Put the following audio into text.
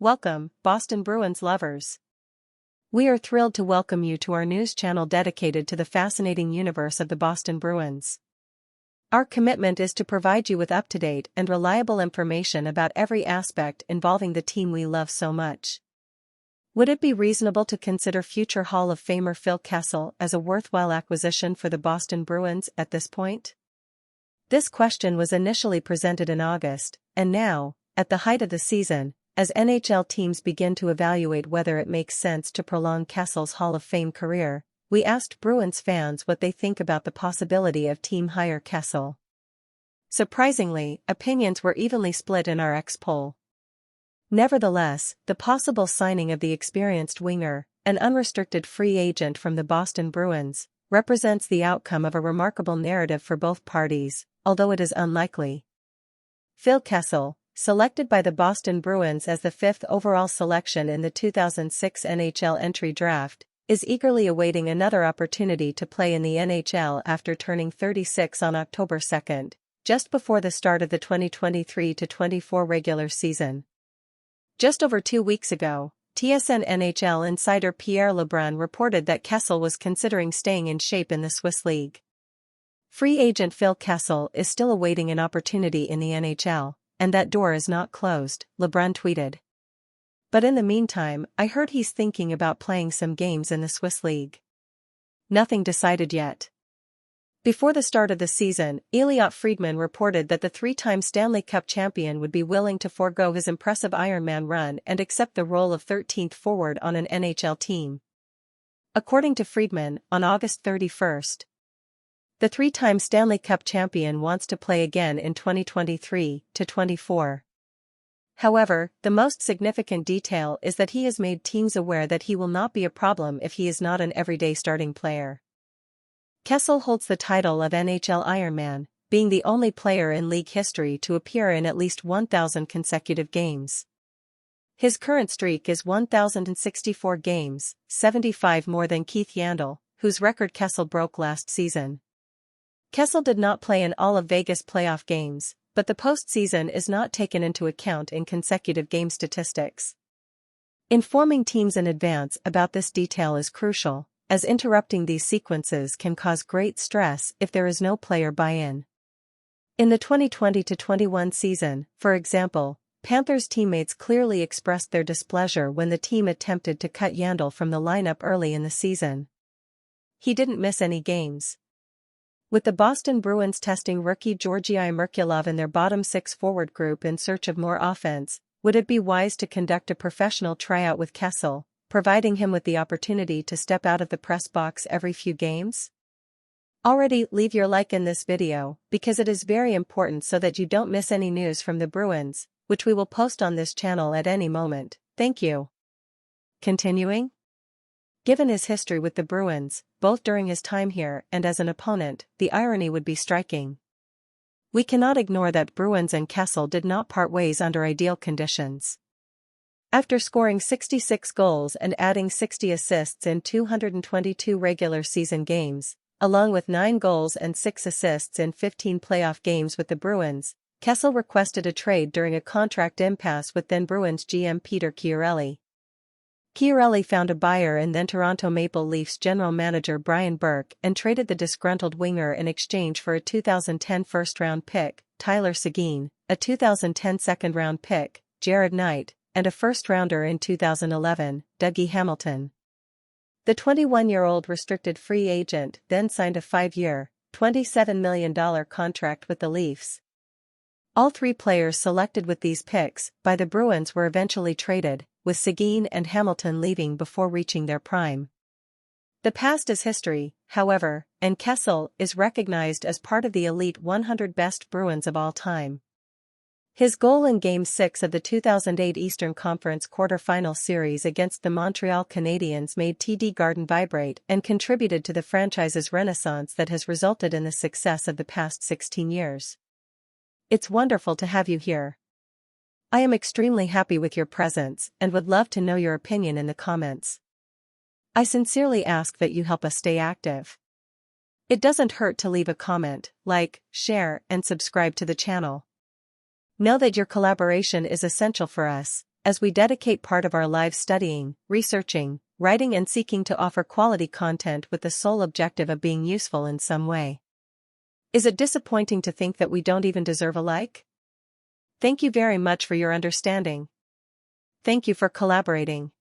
Welcome, Boston Bruins lovers. We are thrilled to welcome you to our news channel dedicated to the fascinating universe of the Boston Bruins. Our commitment is to provide you with up-to-date and reliable information about every aspect involving the team we love so much. Would it be reasonable to consider future Hall of Famer Phil Kessel as a worthwhile acquisition for the Boston Bruins at this point? This question was initially presented in August, and now, at the height of the season, as NHL teams begin to evaluate whether it makes sense to prolong Kessel's Hall of Fame career, we asked Bruins fans what they think about the possibility of team hire Kessel. Surprisingly, opinions were evenly split in our X-poll. Nevertheless, the possible signing of the experienced winger, an unrestricted free agent from the Boston Bruins, represents the outcome of a remarkable narrative for both parties, although it is unlikely. Phil Kessel, selected by the Boston Bruins as the 5th overall selection in the 2006 NHL entry draft, is eagerly awaiting another opportunity to play in the NHL after turning 36 on October 2, just before the start of the 2023-24 regular season. Just over 2 weeks ago, TSN NHL insider Pierre Lebrun reported that Kessel was considering staying in shape in the Swiss League. Free agent Phil Kessel is still awaiting an opportunity in the NHL, and that door is not closed, Lebrun tweeted. But in the meantime, I heard he's thinking about playing some games in the Swiss League. Nothing decided yet. Before the start of the season, Elliot Friedman reported that the three-time Stanley Cup champion would be willing to forego his impressive Ironman run and accept the role of 13th forward on an NHL team. According to Friedman, on August 31st, the three-time Stanley Cup champion wants to play again in 2023-24. However, the most significant detail is that he has made teams aware that he will not be a problem if he is not an everyday starting player. Kessel holds the title of NHL Ironman, being the only player in league history to appear in at least 1,000 consecutive games. His current streak is 1,064 games, 75 more than Keith Yandle, whose record Kessel broke last season. Kessel did not play in all of Vegas' playoff games, but the postseason is not taken into account in consecutive game statistics. Informing teams in advance about this detail is crucial, as interrupting these sequences can cause great stress if there is no player buy-in. In the 2020-21 season, for example, Panthers teammates clearly expressed their displeasure when the team attempted to cut Yandle from the lineup early in the season. He didn't miss any games. With the Boston Bruins testing rookie Georgii Merkulov in their bottom six forward group in search of more offense, would it be wise to conduct a professional tryout with Kessel, providing him with the opportunity to step out of the press box every few games? Already, leave your like in this video, because it is very important so that you don't miss any news from the Bruins, which we will post on this channel at any moment. Thank you. Continuing? Given his history with the Bruins, both during his time here and as an opponent, the irony would be striking. We cannot ignore that Bruins and Kessel did not part ways under ideal conditions. After scoring 66 goals and adding 60 assists in 222 regular season games, along with 9 goals and 6 assists in 15 playoff games with the Bruins, Kessel requested a trade during a contract impasse with then Bruins GM Peter Chiarelli. Chiarelli found a buyer in then Toronto Maple Leafs general manager Brian Burke and traded the disgruntled winger in exchange for a 2010 first-round pick, Tyler Seguin, a 2010 second-round pick, Jared Knight, and a first-rounder in 2011, Dougie Hamilton. The 21-year-old restricted free agent then signed a 5-year, $27 million contract with the Leafs. All 3 players selected with these picks by the Bruins were eventually traded, with Seguin and Hamilton leaving before reaching their prime. The past is history, however, and Kessel is recognized as part of the elite 100 best Bruins of all time. His goal in Game 6 of the 2008 Eastern Conference quarterfinal series against the Montreal Canadiens made TD Garden vibrate and contributed to the franchise's renaissance that has resulted in the success of the past 16 years. It's wonderful to have you here. I am extremely happy with your presence and would love to know your opinion in the comments. I sincerely ask that you help us stay active. It doesn't hurt to leave a comment, like, share, and subscribe to the channel. Know that your collaboration is essential for us, as we dedicate part of our lives studying, researching, writing and seeking to offer quality content with the sole objective of being useful in some way. Is it disappointing to think that we don't even deserve a like? Thank you very much for your understanding. Thank you for collaborating.